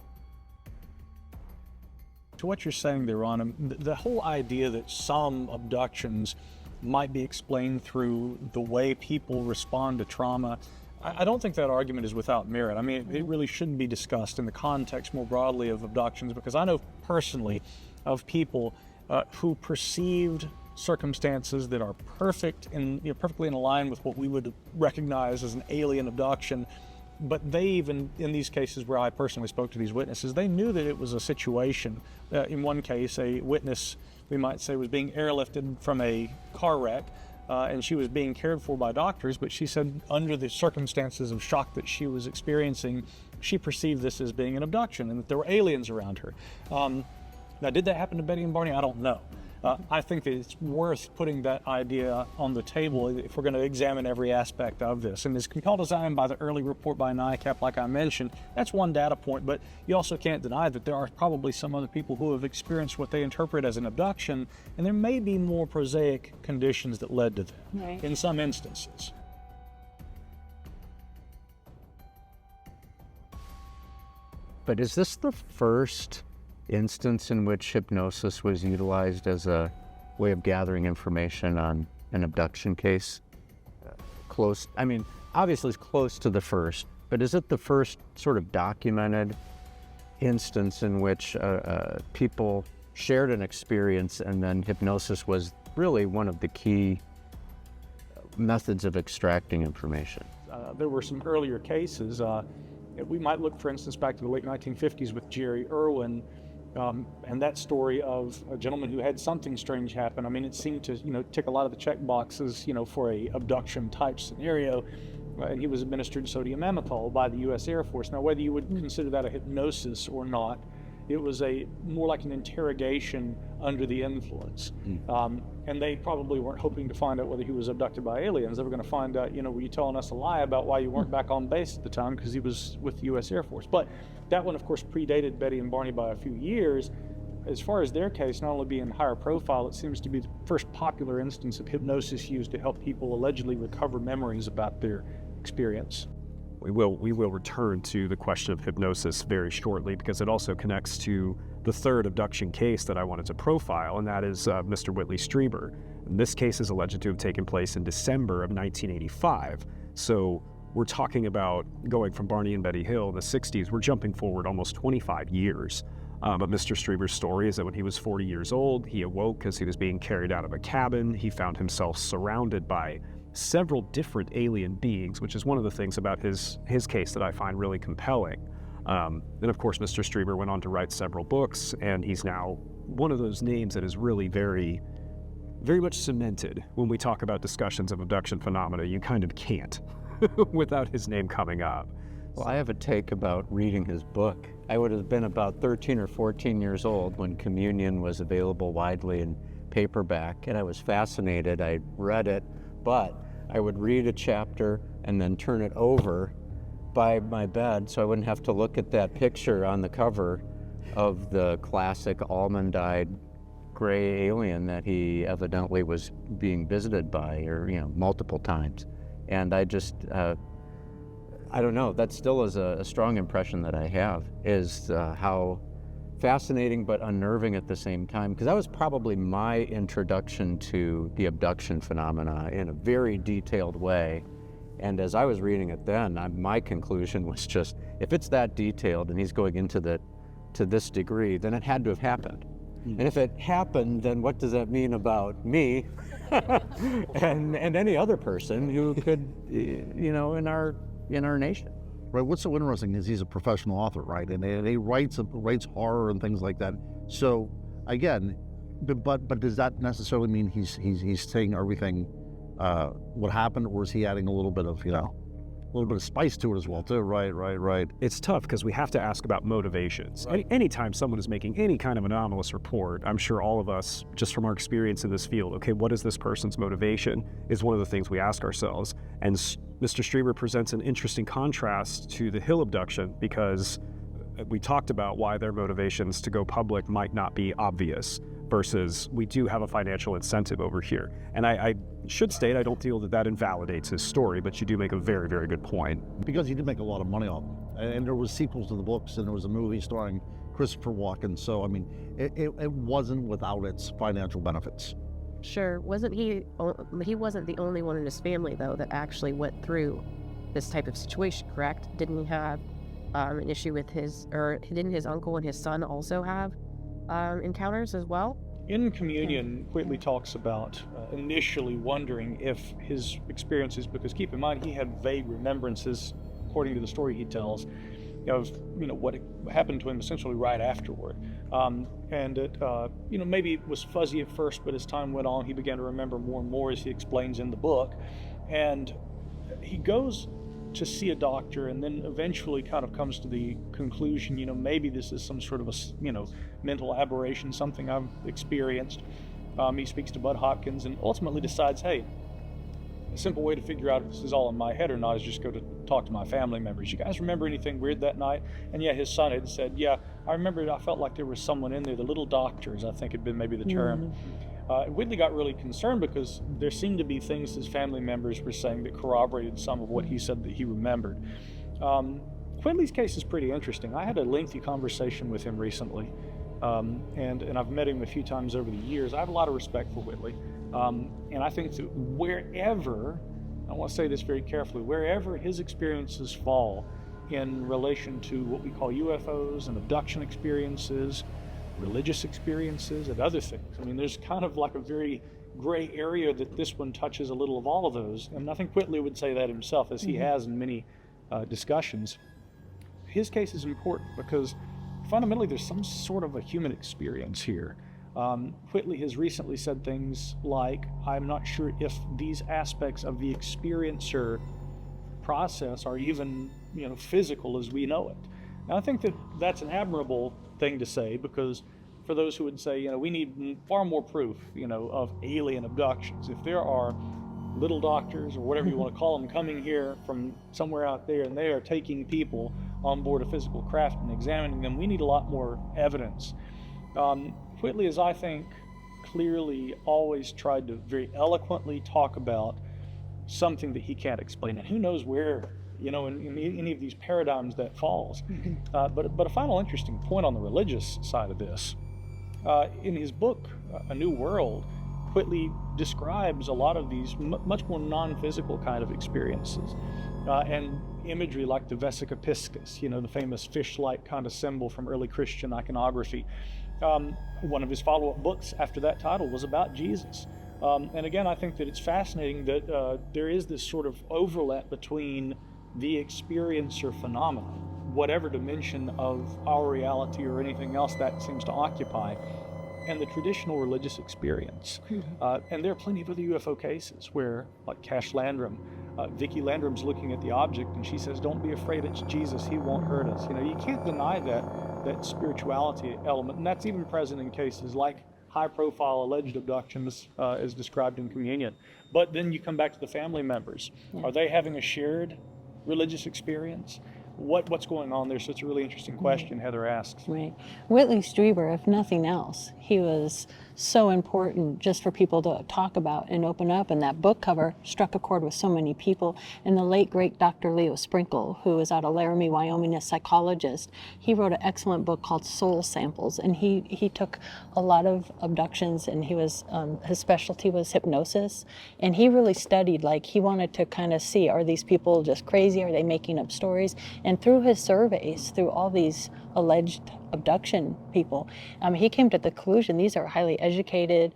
to what you're saying there, Ron, the whole idea that some abductions might be explained through the way people respond to trauma, I don't think that argument is without merit. I mean, it really shouldn't be discussed in the context more broadly of abductions, because I know personally of people who perceived circumstances that are perfect and perfectly in line with what we would recognize as an alien abduction. But they even, in these cases where I personally spoke to these witnesses, they knew that it was a situation. In one case, a witness, we might say, was being airlifted from a car wreck, and she was being cared for by doctors, but she said under the circumstances of shock that she was experiencing, she perceived this as being an abduction and that there were aliens around her. Now, did that happen to Betty and Barney? I don't know. I think that it's worth putting that idea on the table if we're going to examine every aspect of this. And as compelled as I am by the early report by NICAP, like I mentioned, that's one data point, but you also can't deny that there are probably some other people who have experienced what they interpret as an abduction, and there may be more prosaic conditions that led to them in some instances. But is this the first instance in which hypnosis was utilized as a way of gathering information on an abduction case? Close, I mean, obviously it's close to the first, but is it the first sort of documented instance in which people shared an experience and then hypnosis was really one of the key methods of extracting information? There were some earlier cases. We might look, for instance, back to the late 1950s with Jerry Irwin, and that story of a gentleman who had something strange happen. I mean, it seemed to, tick a lot of the check boxes, for a abduction type scenario. And he was administered sodium amytal by the U.S. Air Force. Now, whether you would consider that a hypnosis or not, it was more like an interrogation under the influence. And they probably weren't hoping to find out whether he was abducted by aliens. They were going to find out, were you telling us a lie about why you weren't back on base at the time because he was with the U.S. Air Force. But that one, of course, predated Betty and Barney by a few years. As far as their case, not only being higher profile, it seems to be the first popular instance of hypnosis used to help people allegedly recover memories about their experience. We will return to the question of hypnosis very shortly, because it also connects to the third abduction case that I wanted to profile, and that is Mr. Whitley Strieber. And this case is alleged to have taken place in December of 1985. So we're talking about going from Barney and Betty Hill in the 60s. We're jumping forward almost 25 years. But Mr. Strieber's story is that when he was 40 years old, he awoke as he was being carried out of a cabin. He found himself surrounded by several different alien beings, which is one of the things about his case that I find really compelling. And of course, Mr. Strieber went on to write several books, and he's now one of those names that is really very, very much cemented when we talk about discussions of abduction phenomena. You kind of can't without his name coming up. Well, I have a take about reading his book. I would have been about 13 or 14 years old when Communion was available widely in paperback, and I was fascinated. I read it, but I would read a chapter and then turn it over by my bed so I wouldn't have to look at that picture on the cover of the classic almond-eyed gray alien that he evidently was being visited by, or multiple times. And I just I don't know, that still is a strong impression that I have, is how fascinating but unnerving at the same time, because that was probably my introduction to the abduction phenomena in a very detailed way. And as I was reading it then, my conclusion was just, if it's that detailed and he's going into to this degree, then it had to have happened. And if it happened, then what does that mean about me and any other person who could, in our nation? Right. What's so interesting is he's a professional author, right? And he writes horror and things like that. So again, but does that necessarily mean he's saying everything what happened, or is he adding a little bit of spice to it as well too? Right. It's tough because we have to ask about motivations. Anytime someone is making any kind of anomalous report, I'm sure all of us, just from our experience in this field, okay, what is this person's motivation, is one of the things we ask ourselves. And Mr. Strieber presents an interesting contrast to the Hill abduction, because we talked about why their motivations to go public might not be obvious, versus we do have a financial incentive over here. And I should state, I don't feel that invalidates his story, but you do make a very, very good point. Because he did make a lot of money off it. And there was sequels to the books, and there was a movie starring Christopher Walken. So, I mean, it wasn't without its financial benefits. Sure. He wasn't the only one in his family, though, that actually went through this type of situation, correct? Didn't he have an issue with didn't his uncle and his son also have encounters as well? In Communion, Whitley talks about initially wondering if his experiences, because keep in mind he had vague remembrances, according to the story he tells, of what happened to him essentially right afterward, and it maybe it was fuzzy at first, but as time went on, he began to remember more and more, as he explains in the book, and he goes to see a doctor, and then eventually kind of comes to the conclusion, maybe this is some sort of a mental aberration, something I've experienced. He speaks to Bud Hopkins and ultimately decides, hey, a simple way to figure out if this is all in my head or not is just go to talk to my family members. You guys remember anything weird that night? And yeah, his son had said, yeah, I remember I felt like there was someone in there, the little doctors, I think had been maybe the term. Whitley got really concerned because there seemed to be things his family members were saying that corroborated some of what he said that he remembered. Whitley's case is pretty interesting. I had a lengthy conversation with him recently, and I've met him a few times over the years. I have a lot of respect for Whitley, and I think that wherever, I want to say this very carefully, wherever his experiences fall in relation to what we call UFOs and abduction experiences, religious experiences, and other things. I mean, there's kind of like a very gray area that this one touches a little of all of those, and I think Whitley would say that himself, as he has in many discussions. His case is important because fundamentally there's some sort of a human experience here. Whitley has recently said things like, I'm not sure if these aspects of the experiencer process are even physical as we know it. And I think that that's an admirable thing to say, because for those who would say, we need far more proof, of alien abductions. If there are little doctors, or whatever you want to call them, coming here from somewhere out there, and they are taking people on board a physical craft and examining them, we need a lot more evidence. Whitley has, I think, clearly always tried to very eloquently talk about something that he can't explain, and who knows where, in any of these paradigms that falls. But a final interesting point on the religious side of this. In his book, A New World, Whitley describes a lot of these much more non-physical kind of experiences, and imagery like the vesica piscis, the famous fish-like kind of symbol from early Christian iconography. One of his follow-up books after that title was about Jesus. And again, I think that it's fascinating that there is this sort of overlap between the experiencer phenomenon, whatever dimension of our reality or anything else that seems to occupy, and the traditional religious experience. And there are plenty of other UFO cases where, like Cash Landrum, Vicki Landrum's looking at the object and she says, "Don't be afraid, it's Jesus, he won't hurt us." You know, you can't deny that spirituality element, and that's even present in cases like high-profile alleged abductions as described in Communion. But then you come back to the family members. Yeah. Are they having a shared religious experience? What's going on there? So it's a really interesting question Heather asks. Right. Whitley Strieber, if nothing else, he was so important just for people to talk about and open up. And that book cover struck a chord with so many people. And the late, great Dr. Leo Sprinkle, who is out of Laramie, Wyoming, a psychologist, he wrote an excellent book called Soul Samples. And he took a lot of abductions, and he was, his specialty was hypnosis. And he really studied, like, he wanted to kind of see, are these people just crazy? Are they making up stories? And through his surveys, through all these alleged abduction people, he came to the conclusion these are highly educated.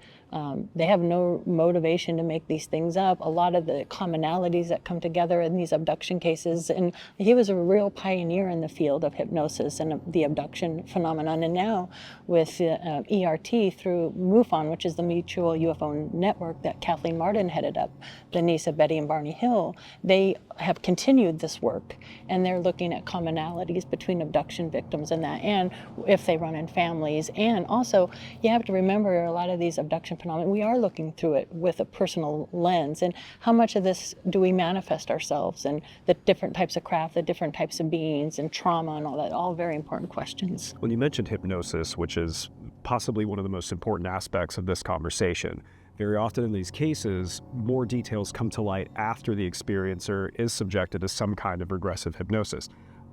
They have no motivation to make these things up. A lot of the commonalities that come together in these abduction cases, and he was a real pioneer in the field of hypnosis and the abduction phenomenon. And now with ERT through MUFON, which is the Mutual UFO Network that Kathleen Martin headed up, the niece of Betty and Barney Hill, they have continued this work, and they're looking at commonalities between abduction victims and that, and if they run in families. And also, you have to remember a lot of these abduction phenomena, we are looking through it with a personal lens. And how much of this do we manifest ourselves, and the different types of craft, the different types of beings, and trauma and all that, all very important questions. When you mentioned hypnosis, which is possibly one of the most important aspects of this conversation, very often in these cases, more details come to light after the experiencer is subjected to some kind of regressive hypnosis.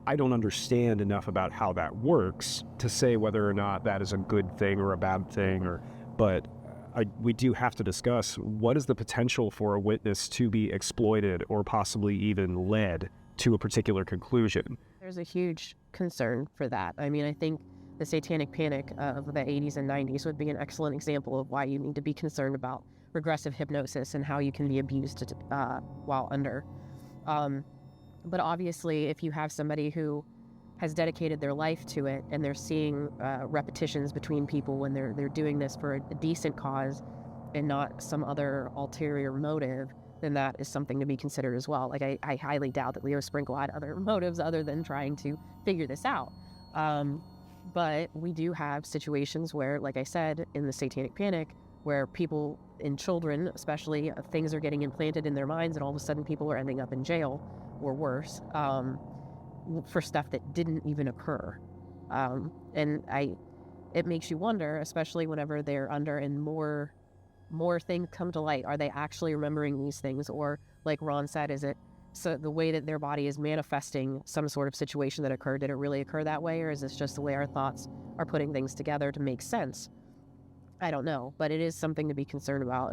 I don't understand enough about how that works to say whether or not that is a good thing or a bad thing, but we do have to discuss what is the potential for a witness to be exploited or possibly even led to a particular conclusion. There's a huge concern for that. I mean, I think the satanic panic of the 80s and 90s would be an excellent example of why you need to be concerned about regressive hypnosis and how you can be abused while under. But obviously, if you have somebody who has dedicated their life to it and they're seeing repetitions between people when they're doing this for a decent cause and not some other ulterior motive, then that is something to be considered as well. Like, I highly doubt that Leo Sprinkle had other motives other than trying to figure this out. But we do have situations where, like I said, in the satanic panic, where people and children, especially, things are getting implanted in their minds, and all of a sudden people are ending up in jail or worse for stuff that didn't even occur. And it makes you wonder, especially whenever they're under and more things come to light. Are they actually remembering these things? Or, like Ron said, is it so the way that their body is manifesting some sort of situation that occurred? Did it really occur that way? Or is this just the way our thoughts are putting things together to make sense? I don't know, but it is something to be concerned about.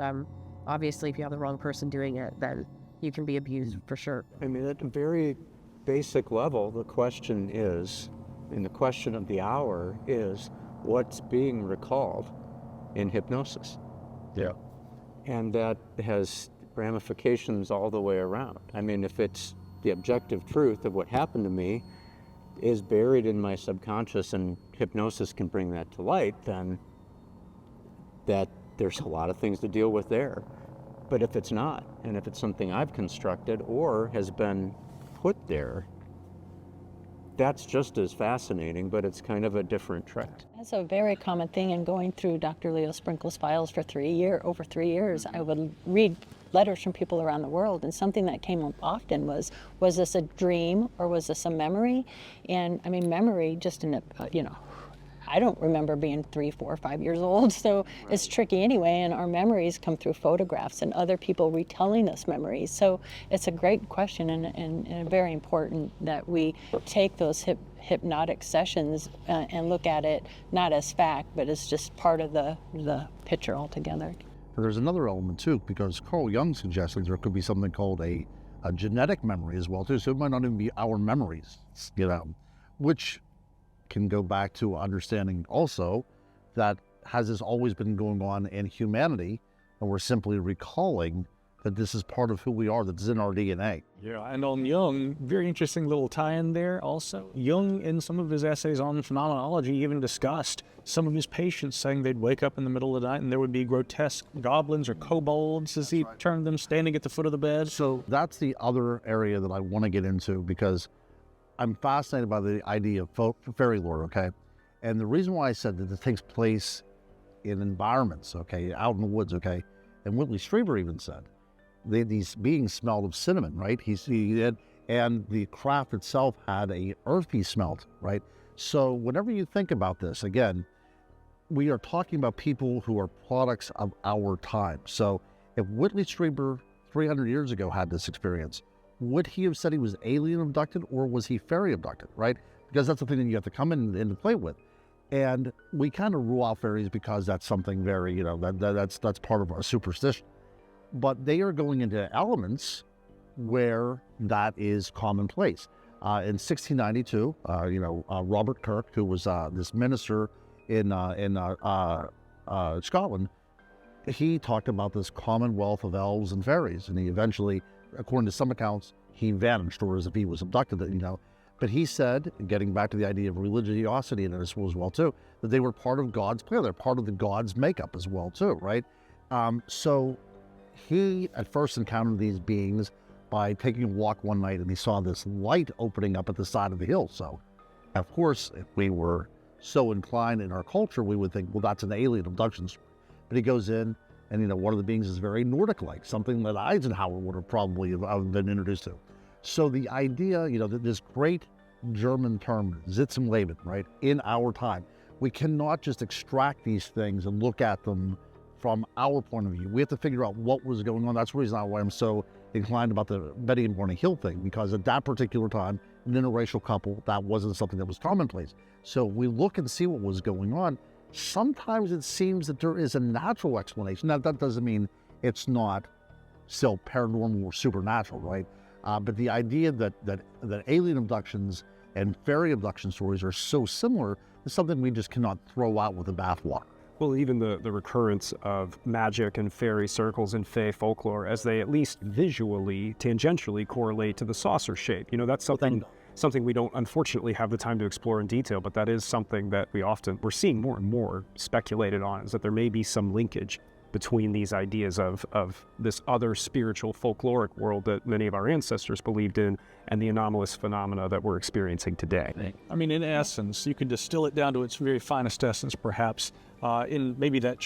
Obviously, if you have the wrong person doing it, then you can be abused for sure. I mean, at a very basic level, the question is, and the question of the hour is, what's being recalled in hypnosis? Yeah. And that has ramifications all the way around. I mean, if it's the objective truth of what happened to me is buried in my subconscious and hypnosis can bring that to light, then that there's a lot of things to deal with there. But if it's not, and if it's something I've constructed or has been put there, that's just as fascinating, but it's kind of a different trick. That's a very common thing in going through Dr. Leo Sprinkle's files for over 3 years. I would read letters from people around the world, and something that came up often was this a dream or was this a memory? And I mean, memory just in a, I don't remember being 3, 4, 5 years old, so it's tricky anyway, and our memories come through photographs and other people retelling us memories. So it's a great question and very important that we take those hypnotic sessions and look at it not as fact, but as just part of the picture altogether. There's another element too, because Carl Jung suggested there could be something called a genetic memory as well too, so it might not even be our memories, which can go back to understanding also that has this always been going on in humanity, and we're simply recalling that this is part of who we are, that's in our DNA. Yeah, and on Jung, very interesting little tie-in there also. Jung, in some of his essays on phenomenology, even discussed some of his patients saying they'd wake up in the middle of the night and there would be grotesque goblins or kobolds, as he termed them, standing at the foot of the bed. So that's the other area that I want to get into, because I'm fascinated by the idea of fairy lore, okay? And the reason why I said that it takes place in environments, okay, out in the woods, okay? And Whitley Strieber even said, these beings smelled of cinnamon, right? He did, and the craft itself had a earthy smell, right? So whenever you think about this, again, we are talking about people who are products of our time. So if Whitley Strieber 300 years ago had this experience, would he have said he was alien abducted, or was he fairy abducted, right? Because that's the thing that you have to come into play with. And we kind of rule out fairies because that's something very, that's part of our superstition. But they are going into elements where that is commonplace. In 1692, Robert Kirk, who was this minister in Scotland, he talked about this commonwealth of elves and fairies, and he eventually, according to some accounts, he vanished, or as if he was abducted, But he said, getting back to the idea of religiosity in it as well too, that they were part of God's plan. They're part of the God's makeup as well too, right? So he at first encountered these beings by taking a walk one night, and he saw this light opening up at the side of the hill. So, of course, if we were so inclined in our culture, we would think, well, that's an alien abduction story. But he goes in, and one of the beings is very Nordic-like, something that Eisenhower would have probably have been introduced to. So the idea, that this great German term, Sitzenleben, right, in our time, we cannot just extract these things and look at them from our point of view. We have to figure out what was going on. That's the reason why I'm so inclined about the Betty and Barney Hill thing, because at that particular time, an interracial couple, that wasn't something that was commonplace. So we look and see what was going on. Sometimes it seems that there is a natural explanation. Now, that doesn't mean it's not still paranormal or supernatural, right? But the idea that alien abductions and fairy abduction stories are so similar is something we just cannot throw out with the bathwater. Well, even the recurrence of magic and fairy circles in Fey folklore, as they at least visually, tangentially correlate to the saucer shape. That's something we don't, unfortunately, have the time to explore in detail, but that is something that we're seeing more and more speculated on, is that there may be some linkage between these ideas of this other spiritual folkloric world that many of our ancestors believed in, and the anomalous phenomena that we're experiencing today. I mean, in essence, you could distill it down to its very finest essence, perhaps, in maybe that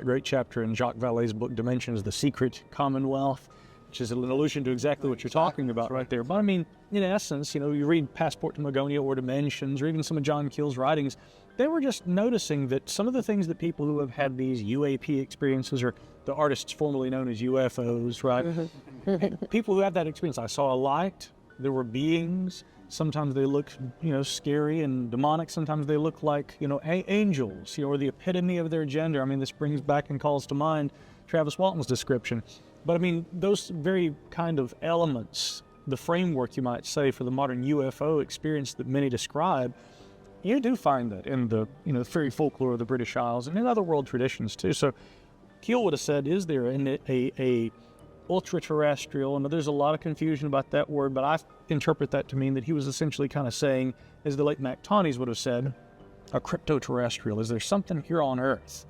great chapter in Jacques Vallée's book, Dimensions, The Secret Commonwealth, which is an allusion to exactly what you're talking about right there. But I mean, in essence, you read Passport to Magonia or Dimensions, or even some of John Keel's writings, they were just noticing that some of the things that people who have had these UAP experiences, or the artists formerly known as UFOs, right? People who have that experience, I saw a light, there were beings, sometimes they look, scary and demonic, sometimes they look like, angels, or the epitome of their gender. I mean, this brings back and calls to mind Travis Walton's description. But I mean, those very kind of elements, the framework, you might say, for the modern UFO experience that many describe, you do find that in the fairy folklore of the British Isles and in other world traditions too. So Keel would have said, is there a ultra-terrestrial? And there's a lot of confusion about that word, but I interpret that to mean that he was essentially kind of saying, as the late Mac Tawney's would have said, a crypto-terrestrial. Is there something here on Earth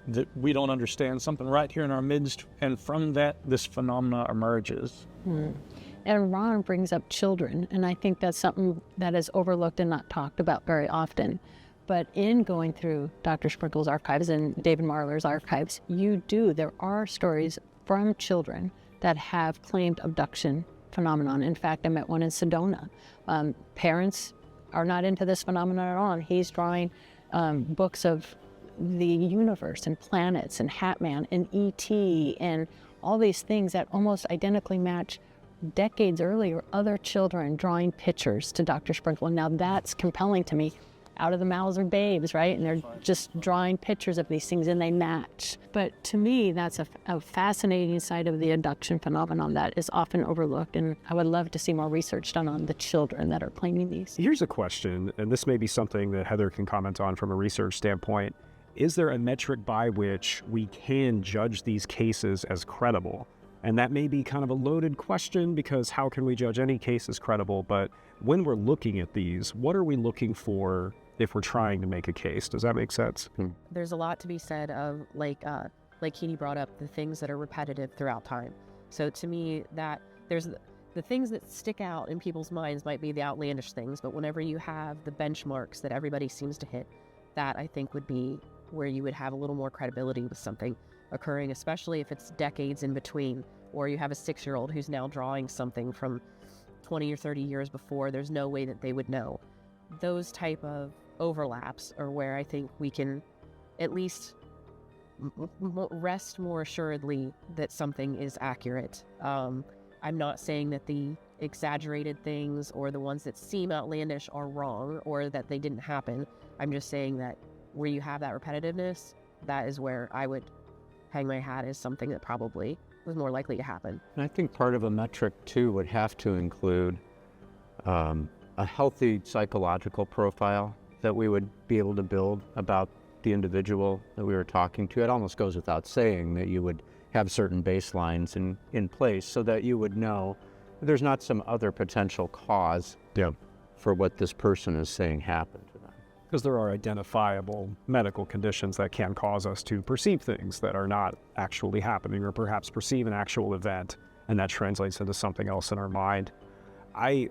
that we don't understand, something right here in our midst, and from that this phenomena emerges? And Ron brings up children, and I think that's something that is overlooked and not talked about very often. But in going through Dr. Sprinkle's archives and David Marler's archives, there are stories from children that have claimed abduction phenomenon. In fact, I met one in Sedona. Parents are not into this phenomenon at all, and he's drawing books of the universe and planets and Hatman and E.T. and all these things that almost identically match decades earlier other children drawing pictures to Dr. Sprinkle. And now that's compelling to me. Out of the mouths of babes, right? And they're just drawing pictures of these things and they match. But to me, that's a fascinating side of the abduction phenomenon that is often overlooked. And I would love to see more research done on the children that are claiming these. Here's a question, and this may be something that Heather can comment on from a research standpoint. Is there a metric by which we can judge these cases as credible? And that may be kind of a loaded question, because how can we judge any case as credible? But when we're looking at these, what are we looking for if we're trying to make a case? Does that make sense? There's a lot to be said of, like Keely brought up, the things that are repetitive throughout time. So to me, that there's the things that stick out in people's minds might be the outlandish things, but whenever you have the benchmarks that everybody seems to hit, that I think would be where you would have a little more credibility with something occurring, especially if it's decades in between, or you have a 6-year-old who's now drawing something from 20 or 30 years before. There's no way that they would know. Those type of overlaps are where I think we can at least rest more assuredly that something is accurate. I'm not saying that the exaggerated things or the ones that seem outlandish are wrong or that they didn't happen. I'm just saying that where you have that repetitiveness, that is where I would hang my hat as something that probably was more likely to happen. And I think part of a metric, too, would have to include a healthy psychological profile that we would be able to build about the individual that we were talking to. It almost goes without saying that you would have certain baselines in place so that you would know there's not some other potential cause for what this person is saying happened to them. Because there are identifiable medical conditions that can cause us to perceive things that are not actually happening, or perhaps perceive an actual event, and that translates into something else in our mind. I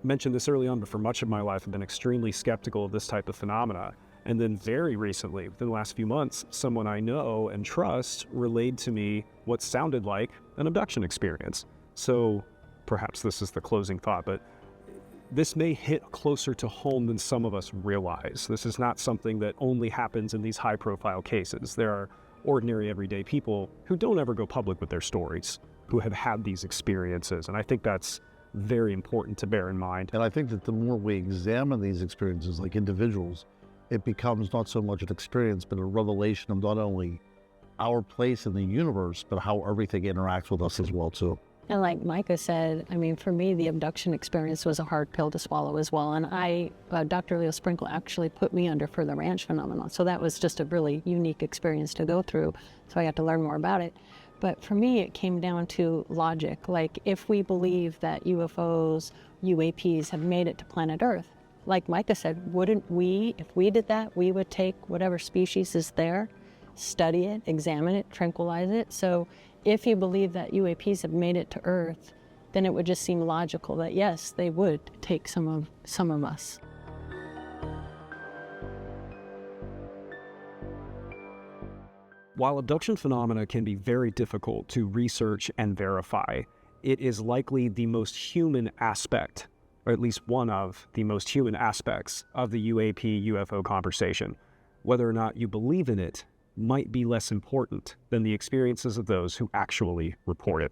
mentioned this early on, but for much of my life, I've been extremely skeptical of this type of phenomena. And then very recently, within the last few months, someone I know and trust relayed to me what sounded like an abduction experience. So perhaps this is the closing thought, but this may hit closer to home than some of us realize. This is not something that only happens in these high-profile cases. There are ordinary, everyday people who don't ever go public with their stories, who have had these experiences. And I think that's very important to bear in mind. And I think that the more we examine these experiences like individuals, it becomes not so much an experience, but a revelation of not only our place in the universe, but how everything interacts with us as well, too. And like Micah said, I mean, for me, the abduction experience was a hard pill to swallow as well. And Dr. Leo Sprinkle actually put me under for the ranch phenomenon. So that was just a really unique experience to go through. So I got to learn more about it. But for me, it came down to logic. Like, if we believe that UFOs, UAPs have made it to planet Earth, like Micah said, wouldn't we, if we did that, we would take whatever species is there, study it, examine it, tranquilize it. So if you believe that UAPs have made it to Earth, then it would just seem logical that yes, they would take some of us. While abduction phenomena can be very difficult to research and verify, it is likely the most human aspect, or at least one of the most human aspects of the UAP-UFO conversation. Whether or not you believe in it might be less important than the experiences of those who actually report it.